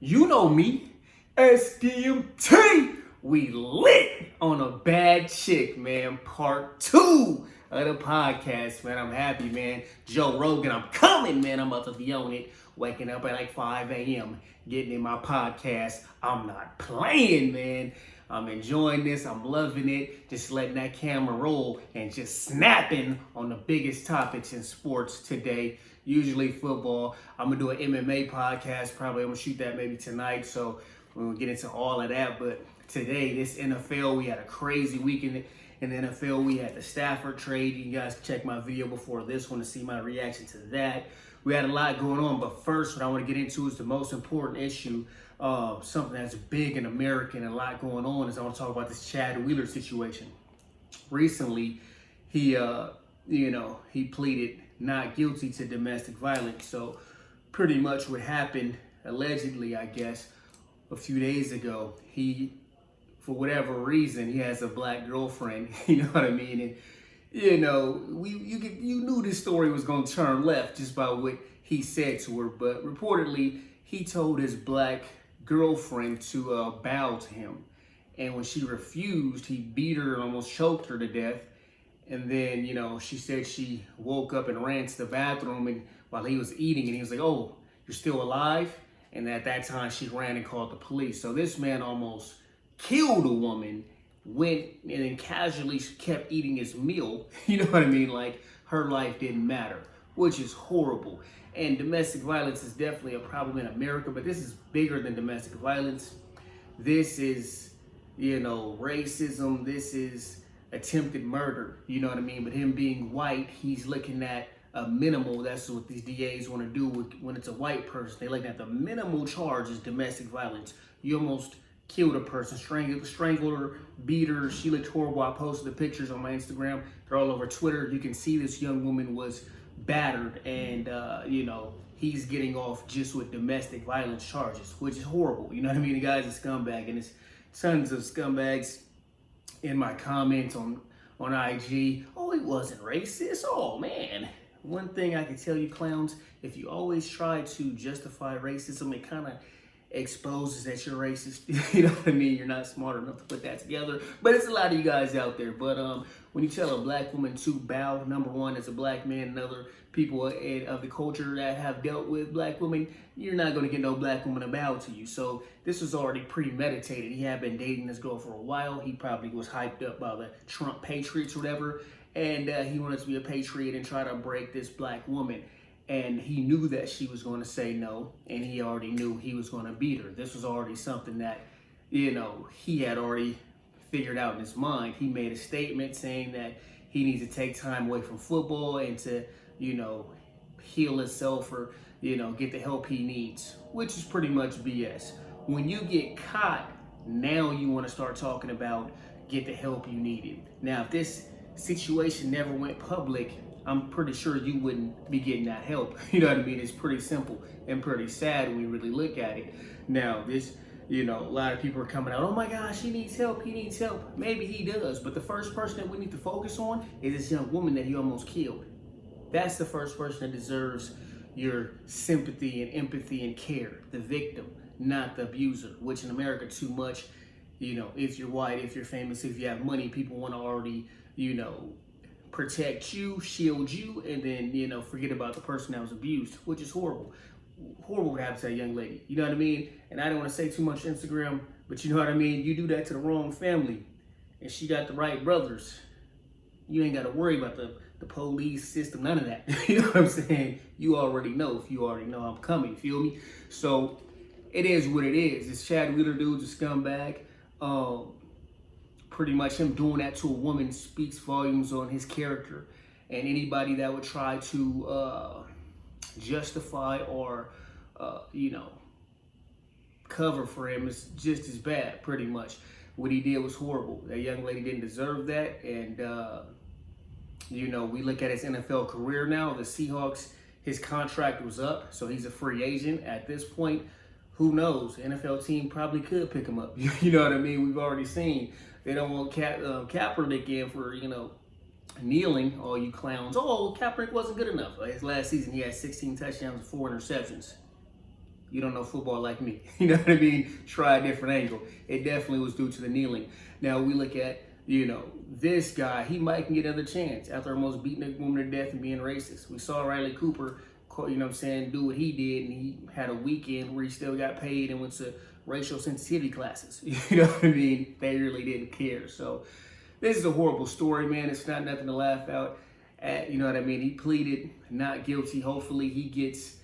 You know me, SDMT. We lit on a bad chick, man. Part 2 of the podcast, man. I'm happy, man. Joe Rogan, I'm coming, man. I'm about to be on it. Waking up at like 5 a.m. Getting in my podcast. I'm not playing, man. I'm enjoying this. I'm loving it. Just letting that camera roll and just snapping on the biggest topics in sports today. Usually football. I'm going to do an MMA podcast. Probably I'm going to shoot that maybe tonight. So we're going to get into all of that. But today, this NFL, we had a crazy weekend in the NFL. We had the Stafford trade. You guys can check my video before this one to see my reaction to that. We had a lot going on. But first, what I want to get into is the most important issue. Something that's big in America and a lot going on is I want to talk about this Chad Wheeler situation. Recently, he pleaded not guilty to domestic violence. So pretty much what happened, allegedly, I guess, a few days ago, he, for whatever reason, he has a black girlfriend, you know what I mean? And, you knew this story was going to turn left just by what he said to her. But reportedly, he told his black girlfriend to bow to him. And when she refused, he beat her and almost choked her to death. And then, she said she woke up and ran to the bathroom and while he was eating, and he was like, "Oh, you're still alive?" And at that time, she ran and called the police. So this man almost killed a woman, went and then casually kept eating his meal. You know what I mean? Like her life didn't matter, which is horrible. And domestic violence is definitely a problem in America, but this is bigger than domestic violence. This is, racism. This is attempted murder. You know what I mean? But him being white, he's looking at a minimal. That's what these DAs want to do when it's a white person. They're looking at the minimal charge is domestic violence. You almost killed a person, strangled her, beat her. She looked horrible. I posted the pictures on my Instagram. They're all over Twitter. You can see this young woman was battered, and he's getting off just with domestic violence charges, which is horrible. You know what I mean? The guy's a scumbag, and there's tons of scumbags in my comments on IG. "Oh, he wasn't racist." Oh man. One thing I can tell you, clowns, if you always try to justify racism, it kind of exposes that you're racist. You know what I mean? You're not smart enough to put that together. But it's a lot of you guys out there. But when you tell a black woman to bow, number one, as a black man and other people of the culture that have dealt with black women, you're not going to get no black woman to bow to you. So this was already premeditated. He had been dating this girl for a while. He probably was hyped up by the Trump Patriots or whatever. And he wanted to be a patriot and try to break this black woman. And he knew that she was going to say no, and he already knew he was going to beat her. This was already something that, he had already figured out in his mind. He made a statement saying that he needs to take time away from football and to, heal himself or, get the help he needs, which is pretty much BS. When you get caught, now you want to start talking about get the help you needed. Now, if this situation never went public, I'm pretty sure you wouldn't be getting that help. You know what I mean? It's pretty simple and pretty sad when you really look at it. Now, this, a lot of people are coming out, "Oh my gosh, he needs help, he needs help." Maybe he does, but the first person that we need to focus on is this young woman that he almost killed. That's the first person that deserves your sympathy and empathy and care, the victim, not the abuser, which in America too much, if you're white, if you're famous, if you have money, people want to already, protect you, shield you, and then, forget about the person that was abused, which is horrible. Horrible what happened to that young lady. You know what I mean? And I don't want to say too much Instagram, but you know what I mean? You do that to the wrong family, and she got the right brothers. You ain't got to worry about the police system, none of that. You know what I'm saying? You already know. If you already know, I'm coming. Feel me? So it is what it is. This Chad Wheeler dude's a scumbag. Pretty much him doing that to a woman speaks volumes on his character. And anybody that would try to justify or, cover for him is just as bad, pretty much. What he did was horrible. That young lady didn't deserve that. And, we look at his NFL career now. The Seahawks, his contract was up, so he's a free agent at this point. Who knows? The NFL team probably could pick him up. You know what I mean? We've already seen. They don't want Kaepernick in for, kneeling, all you clowns. "Oh, Kaepernick wasn't good enough." His last season, he had 16 touchdowns and 4 interceptions. You don't know football like me. You know what I mean? Try a different angle. It definitely was due to the kneeling. Now we look at, this guy, he might can get another chance after almost beating a woman to death and being racist. We saw Riley Cooper, do what he did, and he had a weekend where he still got paid and went to racial sensitivity classes. You know what I mean? They really didn't care. So this is a horrible story, man. It's not nothing to laugh at. You know what I mean? He pleaded not guilty. Hopefully he gets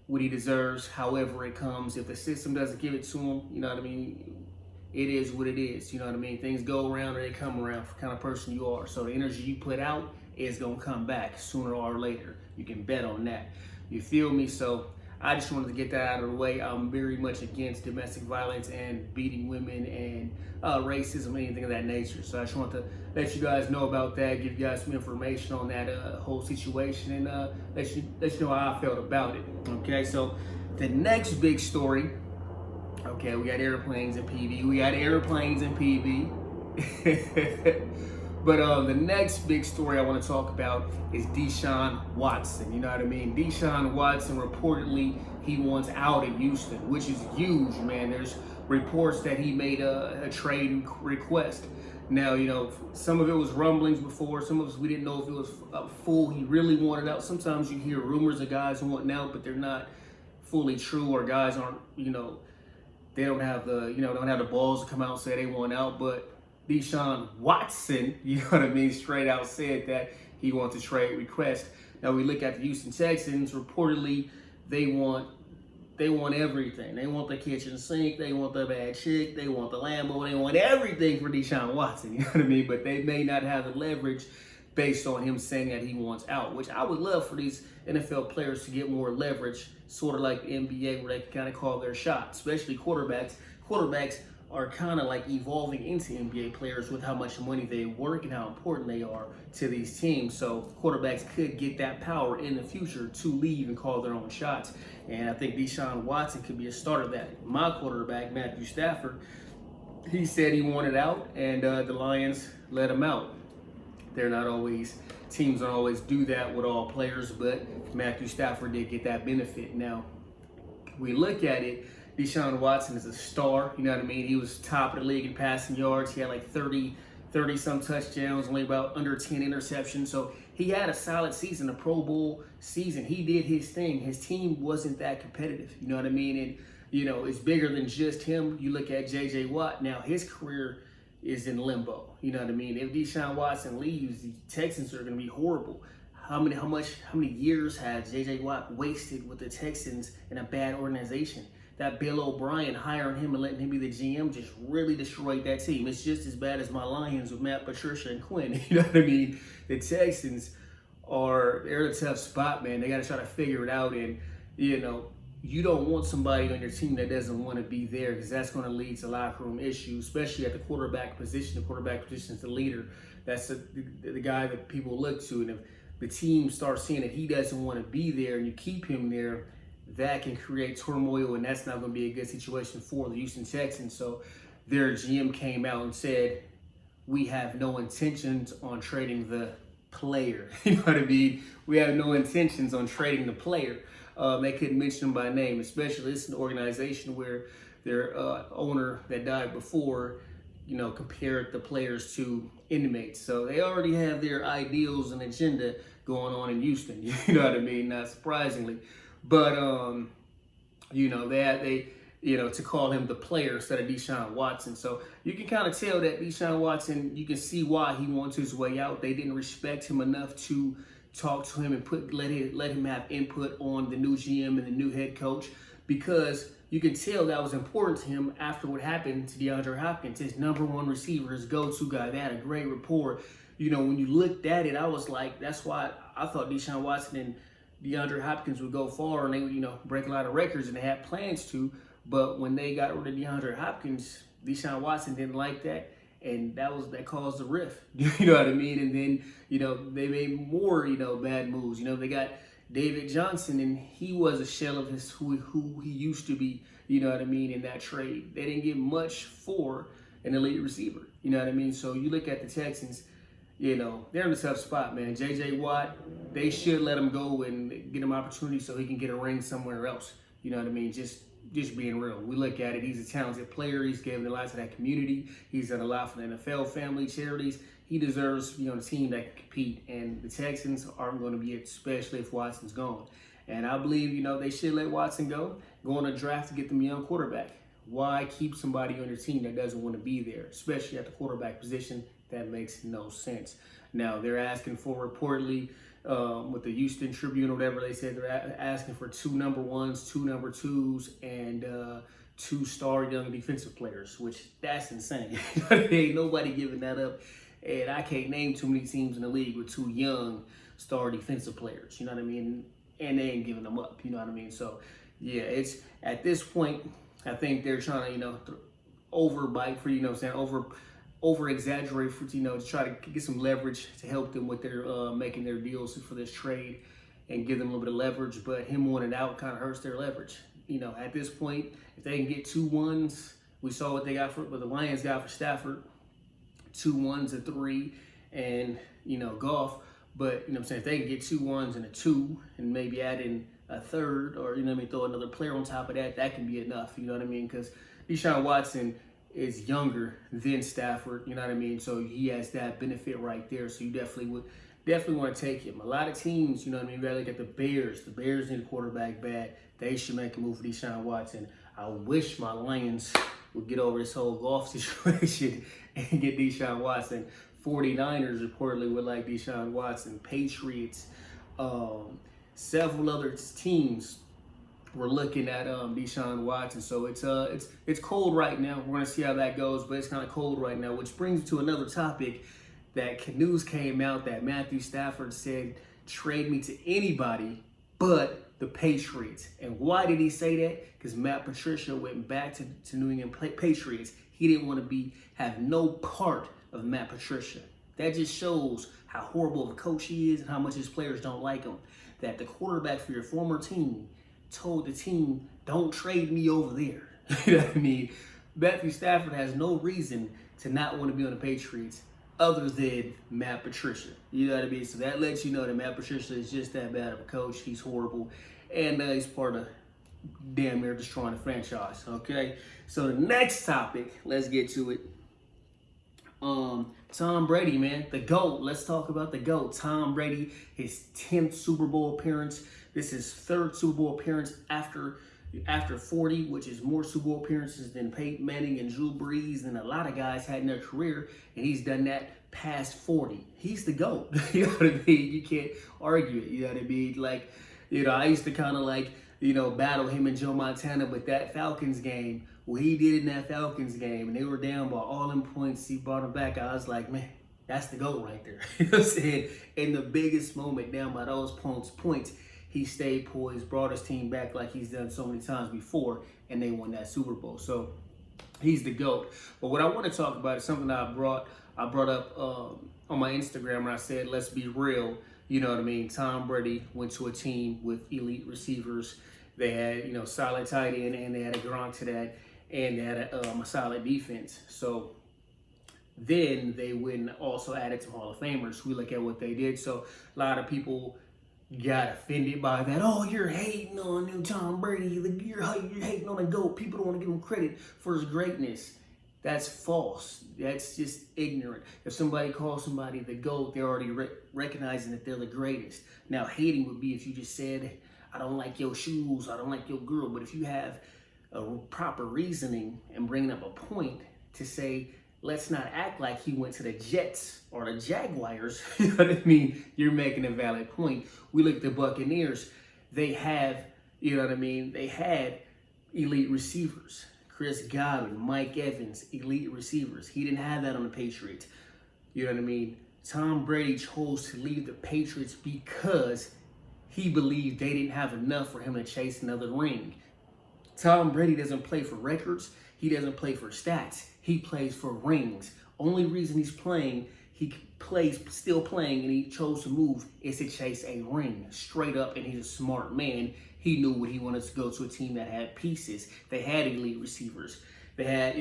what he deserves, however it comes. If the system doesn't give it to him, you know what I mean? It is what it is. You know what I mean? Things go around or they come around for the kind of person you are. So the energy you put out is going to come back sooner or later. You can bet on that. You feel me? So I just wanted to get that out of the way. I'm very much against domestic violence and beating women and racism, anything of that nature. So I just want to let you guys know about that, give you guys some information on that whole situation, and let you know how I felt about it. Okay, so the next big story. Okay, we got airplanes and PB. But the next big story I want to talk about is Deshaun Watson. You know what I mean? Deshaun Watson, reportedly, he wants out of Houston, which is huge, man. There's reports that he made a trade request. Now, some of it was rumblings before. Some of us, we didn't know if it was full. He really wanted out. Sometimes you hear rumors of guys wanting out, but they're not fully true, or guys aren't, they don't have the balls to come out and say they want out. But Deshaun Watson, you know what I mean, straight out said that he wants a trade request. Now we look at the Houston Texans. Reportedly, they want everything. They want the kitchen sink. They want the bad chick. They want the Lambo. They want everything for Deshaun Watson. You know what I mean? But they may not have the leverage based on him saying that he wants out, which I would love for these NFL players to get more leverage, sort of like the NBA, where they can kind of call their shot, especially quarterbacks. Quarterbacks are kind of like evolving into NBA players with how much money they work and how important they are to these teams. So quarterbacks could get that power in the future to leave and call their own shots. And I think Deshaun Watson could be a start of that. My quarterback, Matthew Stafford, he said he wanted out, and the Lions let him out. Teams don't always do that with all players, but Matthew Stafford did get that benefit. Now, we look at it, Deshaun Watson is a star, you know what I mean? He was top of the league in passing yards. He had like 30 some touchdowns, only about under 10 interceptions. So he had a solid season, a Pro Bowl season. He did his thing. His team wasn't that competitive, you know what I mean? And, it's bigger than just him. You look at J.J. Watt. Now, his career is in limbo, you know what I mean? If Deshaun Watson leaves, the Texans are going to be horrible. How many years has J.J. Watt wasted with the Texans in a bad organization? That Bill O'Brien hiring him and letting him be the GM just really destroyed that team. It's just as bad as my Lions with Matt Patricia and Quinn. You know what I mean? The Texans they're in a tough spot, man. They got to try to figure it out. And, you don't want somebody on your team that doesn't want to be there, because that's going to lead to locker room issues, especially at the quarterback position. The quarterback position is the leader. That's the guy that people look to. And if the team starts seeing that he doesn't want to be there and you keep him there, that can create turmoil, and that's not going to be a good situation for the Houston Texans. So their GM came out and said, we have no intentions on trading the player. You know what I mean? We have no intentions on trading the player. They couldn't mention him by name, especially this is an organization where their owner that died before, compared the players to inmates. So they already have their ideals and agenda going on in Houston. You know what I mean? Not surprisingly. But, to call him the player instead of Deshaun Watson. So you can kind of tell that Deshaun Watson, you can see why he wants his way out. They didn't respect him enough to talk to him and let him have input on the new GM and the new head coach, because you can tell that was important to him after what happened to DeAndre Hopkins, his number one receiver, his go-to guy. They had a great rapport. When you looked at it, I was like, that's why I thought Deshaun Watson and DeAndre Hopkins would go far, and they would, break a lot of records, and they had plans to. But when they got rid of DeAndre Hopkins, Deshaun Watson didn't like that, and that caused a rift. You know what I mean? And then, they made more, bad moves. They got David Johnson, and he was a shell of who he used to be, you know what I mean, in that trade. They didn't get much for an elite receiver, you know what I mean? So you look at the Texans, they're in a tough spot, man. J.J. Watt, they should let him go and get him opportunity so he can get a ring somewhere else. You know what I mean? Just just being real. We look at it, he's a talented player. He's given a lot to that community. He's done a lot for the NFL family, charities. He deserves to be on a team that can compete, and the Texans aren't going to be it, especially if Watson's gone. And I believe, they should let Watson go on a draft to get them a young quarterback. Why keep somebody on your team that doesn't want to be there, especially at the quarterback position? That makes no sense. Now, they're asking for, reportedly, with the Houston Tribune or whatever they said, they're asking for 2 number 1s, 2 number 2s, and 2 star young defensive players, which that's insane. Ain't nobody giving that up. And I can't name too many teams in the league with 2 young star defensive players, you know what I mean? And they ain't giving them up, you know what I mean? So, yeah, it's at this point, I think they're trying to, overbite for, over exaggerate for, to try to get some leverage to help them with their making their deals for this trade and give them a little bit of leverage. But him wanting out kind of hurts their leverage. At this point, if they can get 2 1s, we saw what they got for, what the Lions got for Stafford, 2 1s, a 3, and Goff. But if they can get 2 1s and a 2, and maybe add in a 3rd, or throw another player on top of that, that can be enough. You know what I mean? Because Deshaun Watson is younger than Stafford, you know what I mean? So he has that benefit right there. So you definitely want to take him. A lot of teams, you know what I mean? You gotta look at the Bears. The Bears need a quarterback bad. They should make a move for Deshaun Watson. I wish my Lions would get over this whole golf situation and get Deshaun Watson. 49ers reportedly would like Deshaun Watson. Patriots, several other teams we're looking at Deshaun Watson. So it's cold right now. We're gonna see how that goes, but it's kind of cold right now, which brings me to another topic. That news came out that Matthew Stafford said, trade me to anybody but the Patriots. And why did he say that? Because Matt Patricia went back to New England Patriots. He didn't want to have no part of Matt Patricia. That just shows how horrible of a coach he is and how much his players don't like him. That the quarterback for your former team told the team, don't trade me over there. You know what I mean? Matthew Stafford has no reason to not want to be on the Patriots other than Matt Patricia. You know what I mean? So that lets you know that Matt Patricia is just that bad of a coach. He's horrible. And he's part of damn near destroying the franchise. Okay? So the next topic, let's get to it. Tom Brady, man, the GOAT. Let's talk about the GOAT. Tom Brady, his 10th Super Bowl appearance. This is 3rd Super Bowl appearance after 40, which is more Super Bowl appearances than Peyton Manning and Drew Brees and a lot of guys had in their career, and he's done that past 40. He's the GOAT. You know what I mean? You can't argue it. You know what I mean? Like, I used to kind of battle him and Joe Montana, but that Falcons game, what he did in that Falcons game, and they were down by all them points, he brought them back. I was like, man, that's the GOAT right there. You know what I'm saying? In the biggest moment, down by those points, he stayed poised, brought his team back like he's done so many times before, and they won that Super Bowl. So he's the GOAT. But what I want to talk about is something that I brought up on my Instagram when I said, let's be real. You know what I mean? Tom Brady went to a team with elite receivers. They had, solid tight end, and they had a Gronk to that, and they had a solid defense. So then they went and also added some Hall of Famers. We look at what they did. So a lot of people got offended by that. Oh, you're hating on new Tom Brady. You're hating on the GOAT. People don't want to give him credit for his greatness. That's false. That's just ignorant. If somebody calls somebody the GOAT, they're already recognizing that they're the greatest. Now, hating would be if you just said, I don't like your shoes, I don't like your girl. But if you have a proper reasoning and bringing up a point to say, let's not act like he went to the Jets or the Jaguars, you know what I mean? You're making a valid point. We look at the Buccaneers. They have, you know what I mean? They had elite receivers. Chris Godwin, Mike Evans, elite receivers. He didn't have that on the Patriots. You know what I mean? Tom Brady chose to leave the Patriots because he believed they didn't have enough for him to chase another ring. Tom Brady doesn't play for records. He doesn't play for stats. He plays for rings. Only reason he's still playing, and he chose to move is to chase a ring. Straight up, and he's a smart man. He knew what he wanted to go to a team that had pieces. They had elite receivers. They had,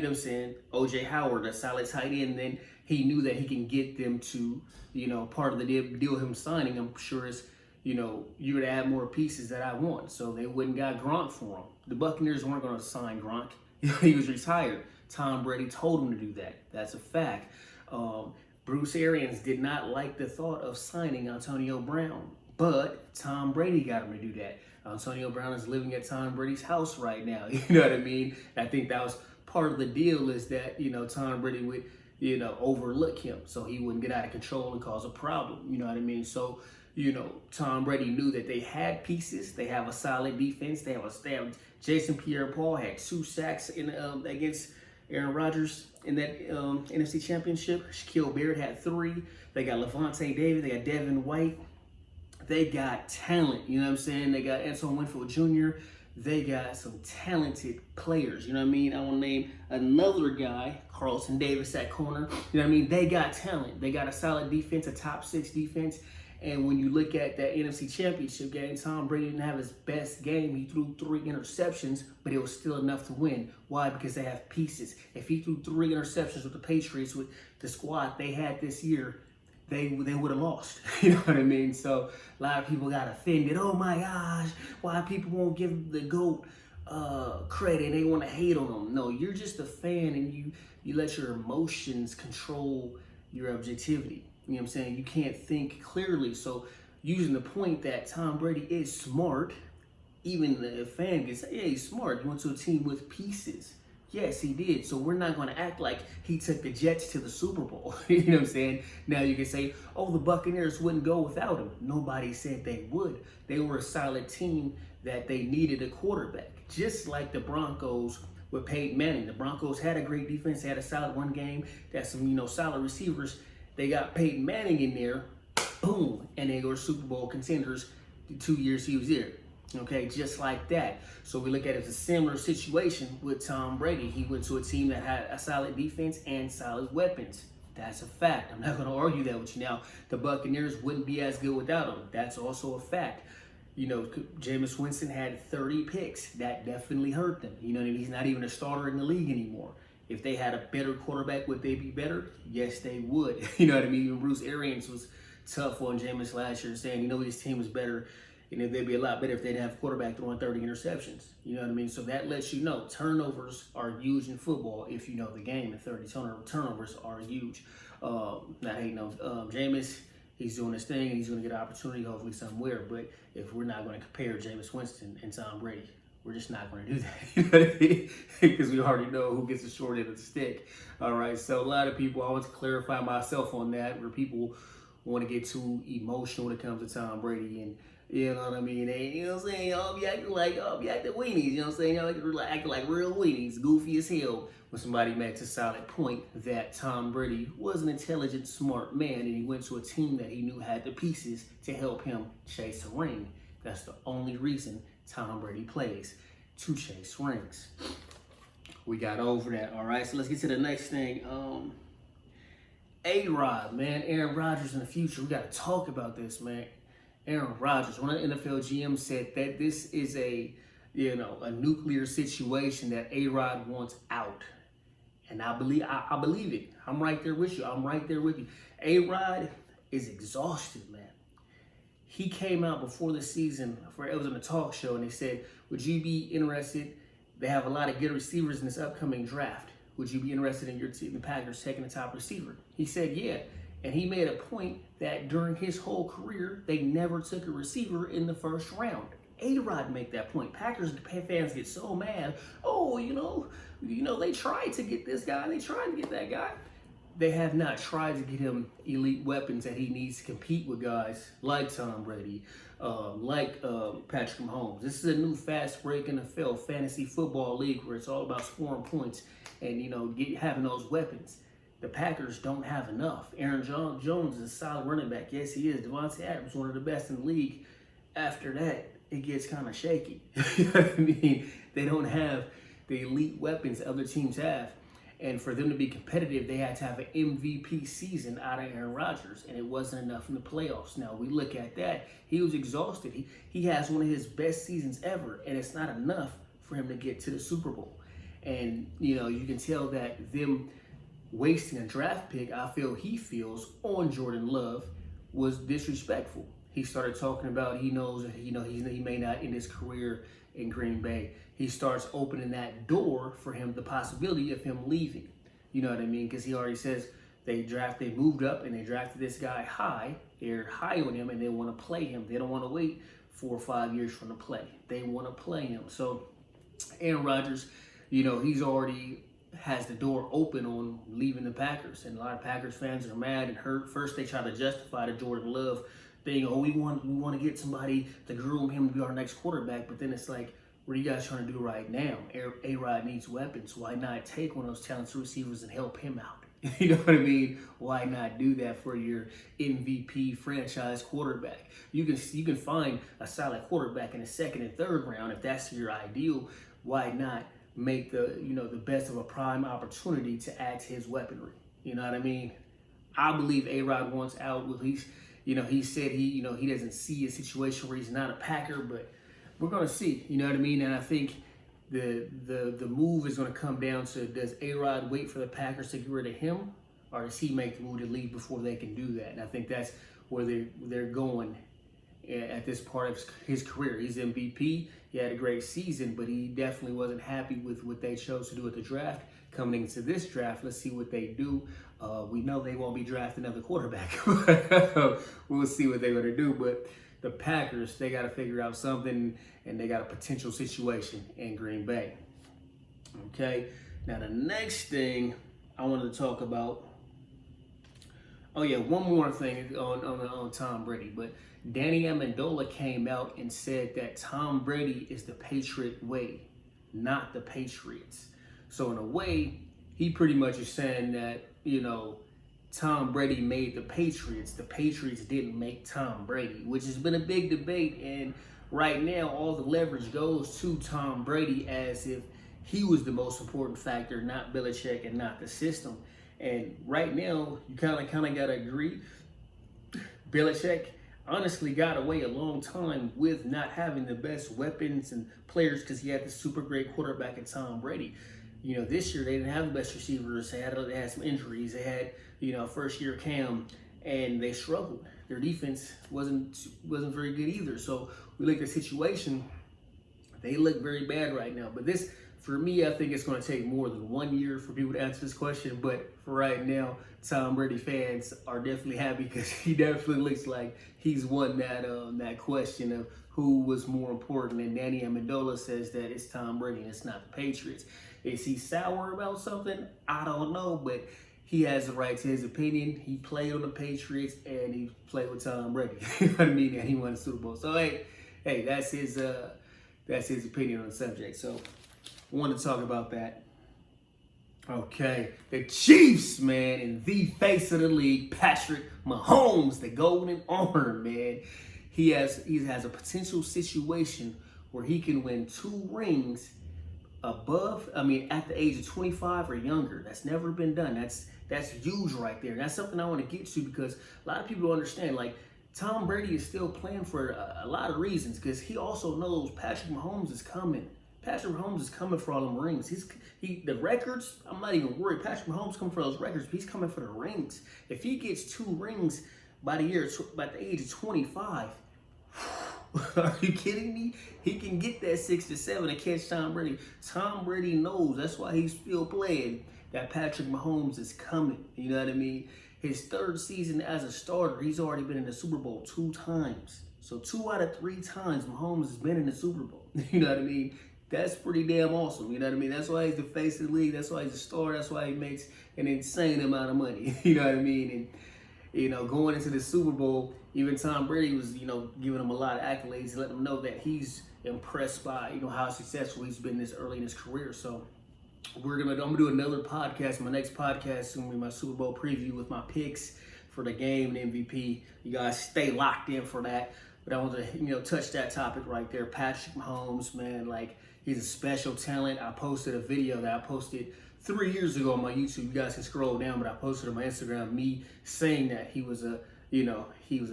O.J. Howard, a solid tight end. And then he knew that he can get them to, part of the deal him signing, I'm sure, is, you're gonna add more pieces that I want. So they wouldn't got Gronk for him. The Buccaneers weren't gonna sign Gronk. He was retired. Tom Brady told him to do that. That's a fact. Bruce Arians did not like the thought of signing Antonio Brown, but Tom Brady got him to do that. Antonio Brown is living at Tom Brady's house right now. You know what I mean? I think that was part of the deal, is that, Tom Brady would, overlook him so he wouldn't get out of control and cause a problem. You know what I mean? So, Tom Brady knew that they had pieces. They have a solid defense. They have Jason Pierre-Paul had 2 sacks against Aaron Rodgers in that NFC Championship. Shaquille Barrett had 3. They got Levante David. They got Devin White. They got talent. You know what I'm saying? They got Antoine Winfield Jr. They got some talented players. You know what I mean? I want to name another guy, Carlton Davis at corner. You know what I mean? They got talent. They got a solid defense, a top 6 defense. And when you look at that NFC Championship game, Tom Brady didn't have his best game. He threw 3 interceptions, but it was still enough to win. Why? Because they have pieces. If he threw 3 interceptions with the Patriots, with the squad they had this year, they would have lost. You know what I mean? So a lot of people got offended. Oh my gosh, why people won't give the GOAT credit and they want to hate on him. No, you're just a fan, and you let your emotions control your objectivity. You know what I'm saying? You can't think clearly. So using the point that Tom Brady is smart, even the fan can say, yeah, he's smart. He went to a team with pieces. Yes, he did. So we're not going to act like he took the Jets to the Super Bowl. You know what I'm saying? Now you can say, oh, the Buccaneers wouldn't go without him. Nobody said they would. They were a solid team that they needed a quarterback. Just like the Broncos with Peyton Manning. The Broncos had a great defense. They had a solid run game. They had some, solid receivers. They got Peyton Manning in there. Boom. And they were Super Bowl contenders the 2 years he was there. Okay, just like that. So we look at it as a similar situation with Tom Brady. He went to a team that had a solid defense and solid weapons. That's a fact. I'm not going to argue that with you. Now, the Buccaneers wouldn't be as good without him. That's also a fact. Jameis Winston had 30 picks. That definitely hurt them. He's not even a starter in the league anymore. If they had a better quarterback, would they be better? Yes, they would. You know what I mean? Even Bruce Arians was tough on Jameis last year, saying, his team was better. They'd be a lot better if they didn't have a quarterback throwing 30 interceptions. You know what I mean? So that lets you know turnovers are huge in football if you know the game, and 30 turnovers are huge. Not hating on Jameis. He's doing his thing, and he's going to get an opportunity hopefully somewhere. But if we're not going to compare Jameis Winston and Tom Brady, we're just not going to do that. You know what I mean? Because we already know who gets the short end of the stick. All right, so a lot of people, I want to clarify myself on that, where people want to get too emotional when it comes to Tom Brady, and you know what I mean? And, you know what I'm saying? Y'all be acting weenies. You know what I'm saying? Y'all acting like real weenies, goofy as hell. When somebody makes a solid point that Tom Brady was an intelligent, smart man, and he went to a team that he knew had the pieces to help him chase a ring. That's the only reason Tom Brady plays, to chase rings. We got over that. All right, so let's get to the next thing. A-Rod, man, Aaron Rodgers in the future. We got to talk about this, man. Aaron Rodgers, one of the NFL GMs, said that this is a nuclear situation, that A-Rod wants out. And I believe it. I'm right there with you. A-Rod is exhausted, man. He came out before the season, it was in a talk show, and they said, would you be interested? They have a lot of good receivers in this upcoming draft. Would you be interested in your team, the Packers, taking the top receiver? He said, yeah. And he made a point that during his whole career, they never took a receiver in the first round. A-Rod make that point. Packers fans get so mad. Oh, they tried to get this guy. They tried to get that guy. They have not tried to get him elite weapons that he needs to compete with guys like Tom Brady, like Patrick Mahomes. This is a new fast break NFL fantasy football league where it's all about scoring points and, having those weapons. The Packers don't have enough. Aaron Jones is a solid running back. Yes, he is. Devontae Adams, one of the best in the league. After that, it gets kind of shaky. You know what I mean? They don't have the elite weapons other teams have. And for them to be competitive, they had to have an MVP season out of Aaron Rodgers, and it wasn't enough in the playoffs. Now, we look at that. He was exhausted. He has one of his best seasons ever, and it's not enough for him to get to the Super Bowl. And, you can tell that them wasting a draft pick, I feel he feels, on Jordan Love was disrespectful. he started talking about he knows that he may not end his career in Green Bay. He starts opening that door for him, the possibility of him leaving. You know what I mean? Because he already says they moved up and they drafted this guy high. They're high on him and they want to play him. They don't want to wait 4 or 5 years for him to play. They want to play him. So Aaron Rodgers, he's already has the door open on leaving the Packers. And a lot of Packers fans are mad and hurt. First, they try to justify the Jordan Love thing. Oh, we want to get somebody to groom him to be our next quarterback. But then it's like, what are you guys trying to do right now? A-Rod needs weapons. Why not take one of those talented receivers and help him out? You know what I mean? Why not do that for your MVP franchise quarterback? You can find a solid quarterback in the second and third round if that's your ideal. Why not make the best of a prime opportunity to add to his weaponry? You know what I mean? I believe A-Rod wants out. Well, he said he doesn't see a situation where he's not a Packer, but we're gonna see. You know what I mean? And I think the move is going to come down to, does A-Rod wait for the Packers to get rid of him, or does he make the move to leave before they can do that? And I think that's where they're going at this part of his career. He's MVP. He had a great season, but he definitely wasn't happy with what they chose to do at the draft. Coming into this draft, let's see what they do. We know they won't be drafting another quarterback. We'll see what they're going to do, but the Packers, they got to figure out something, and they got a potential situation in Green Bay. Okay, now the next thing I wanted to talk about. Oh yeah, one more thing on Tom Brady. But Danny Amendola came out and said that Tom Brady is the Patriot way, not the Patriots. So in a way, he pretty much is saying that Tom Brady made the Patriots. The Patriots didn't make Tom Brady, which has been a big debate. And right now, all the leverage goes to Tom Brady as if he was the most important factor, not Belichick and not the system. And right now, you kind of got to agree. Belichick honestly got away a long time with not having the best weapons and players because he had the super great quarterback in Tom Brady. This year they didn't have the best receivers. They had some injuries. They had first year Cam, and they struggled. Their defense wasn't very good either. So we look at the situation. They look very bad right now. But this, for me, I think it's going to take more than 1 year for people to answer this question. But for right now, Tom Brady fans are definitely happy because he definitely looks like he's won that question of who was more important. And Danny Amendola says that it's Tom Brady and it's not the Patriots. Is he sour about something? I don't know, but he has the right to his opinion. He played on the Patriots and he played with Tom Brady. You know what I mean? And he won the Super Bowl. So hey, that's his opinion on the subject. So I wanted to talk about that. Okay, the Chiefs, man, and the face of the league, Patrick Mahomes, the golden arm, man. He has a potential situation where he can win 2 rings at the age of 25 or younger. That's never been done. That's huge right there. That's something I want to get to because a lot of people don't understand. Like, Tom Brady is still playing for a lot of reasons because he also knows Patrick Mahomes is coming. Patrick Mahomes is coming for all them rings. The records, I'm not even worried. Patrick Mahomes coming for those records, but he's coming for the rings. If he gets 2 rings by the age of 25, are you kidding me? He can get that 6 to 7 and catch Tom Brady. Tom Brady knows, that's why he's still playing, that Patrick Mahomes is coming. You know what I mean? His 3rd season as a starter, he's already been in the Super Bowl 2 times. So 2 out of 3 times Mahomes has been in the Super Bowl. You know what I mean? That's pretty damn awesome. You know what I mean? That's why he's the face of the league. That's why he's a star. That's why he makes an insane amount of money. You know what I mean? And, going into the Super Bowl, even Tom Brady was, giving him a lot of accolades, letting him know that he's impressed by, how successful he's been this early in his career. So I'm gonna do another podcast. My next podcast is gonna be my Super Bowl preview with my picks for the game and MVP. You guys stay locked in for that. But I want to, touch that topic right there. Patrick Mahomes, man, like, he's a special talent. I posted a video that I posted 3 years ago on my YouTube. You guys can scroll down, but I posted on my Instagram me saying that he was a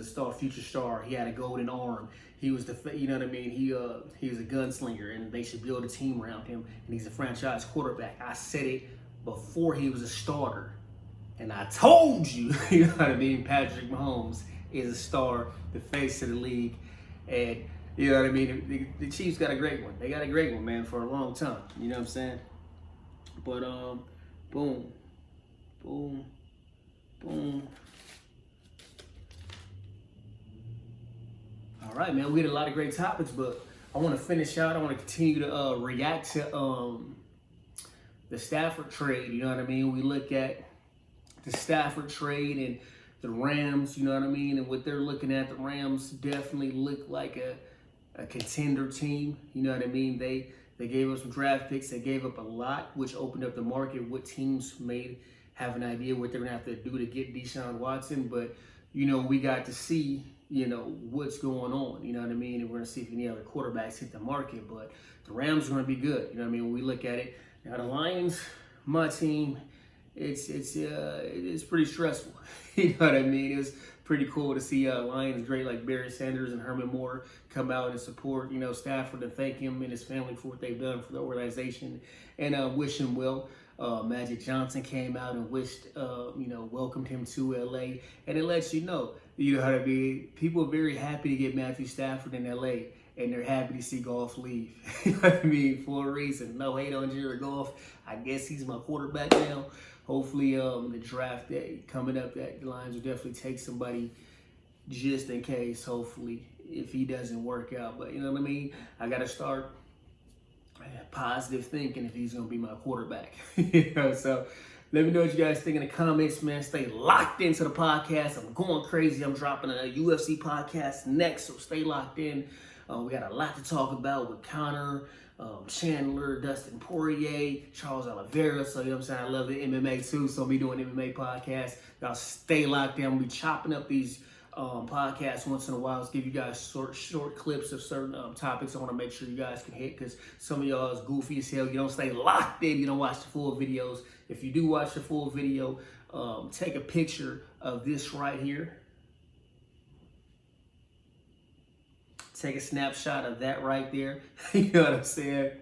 star, future star. He had a golden arm. He was you know what I mean? He was a gunslinger, and they should build a team around him. And he's a franchise quarterback. I said it before he was a starter, and I told you, you know what I mean? Patrick Mahomes is a star, the face of the league. And you know what I mean? The Chiefs got a great one. They got a great one, man, for a long time. You know what I'm saying? But boom, boom, boom. All right, man. We had a lot of great topics, but I want to finish out. I want to continue to react to the Stafford trade. You know what I mean? We look at the Stafford trade and the Rams. You know what I mean? And what they're looking at, the Rams definitely look like a contender team. You know what I mean? They gave up some draft picks. They gave up a lot, which opened up the market. What teams may have an idea what they're going to have to do to get Deshaun Watson. But, you know, we got to see, you know, what's going on. You know what I mean? And we're going to see if any other quarterbacks hit the market. But the Rams are going to be good. You know what I mean? When we look at it. Now, the Lions, my team, it's pretty stressful. You know what I mean? It's pretty cool to see Lions great like Barry Sanders and Herman Moore come out and support, you know, Stafford and thank him and his family for what they've done for the organization and wish him well. Magic Johnson came out and wished, you know, welcomed him to LA, and it lets you know what I mean? People are very happy to get Matthew Stafford in LA, and they're happy to see Goff leave. You know what I mean? For a reason. No hate on Jared Goff. I guess he's my quarterback now. Hopefully, the draft day coming up, that the Lions will definitely take somebody just in case, hopefully, if he doesn't work out. But you know what I mean? I got to start positive thinking if he's going to be my quarterback. You know, so let me know what you guys think in the comments, man. Stay locked into the podcast. I'm going crazy. I'm dropping a UFC podcast next, so stay locked in. We got a lot to talk about with Conor, Chandler, Dustin Poirier, Charles Oliveira. So, you know what I'm saying? I love the MMA too, so I'll be doing MMA podcast. Y'all stay locked in. We'll be chopping up these podcasts once in a while. Let's give you guys short clips of certain topics I want to make sure you guys can hit, because some of y'all is goofy as hell. You don't stay locked in. You don't watch the full videos. If you do watch the full video, take a picture of this right here. Take a snapshot of that right there. You know what I'm saying?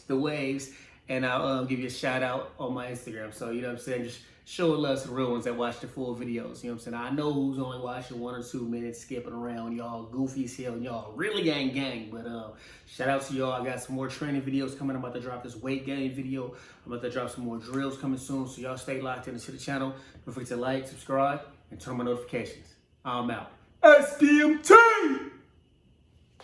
The waves. And I'll give you a shout out on my Instagram. So, you know what I'm saying? Just showing love to the real ones that watch the full videos. You know what I'm saying? I know who's only watching 1 or 2 minutes, skipping around. Y'all goofy as hell. And y'all really gang. But shout out to y'all. I got some more training videos coming. I'm about to drop this weight gain video. I'm about to drop some more drills coming soon. So y'all stay locked into the channel. Don't forget to like, subscribe, and turn on my notifications. I'm out. SDMT!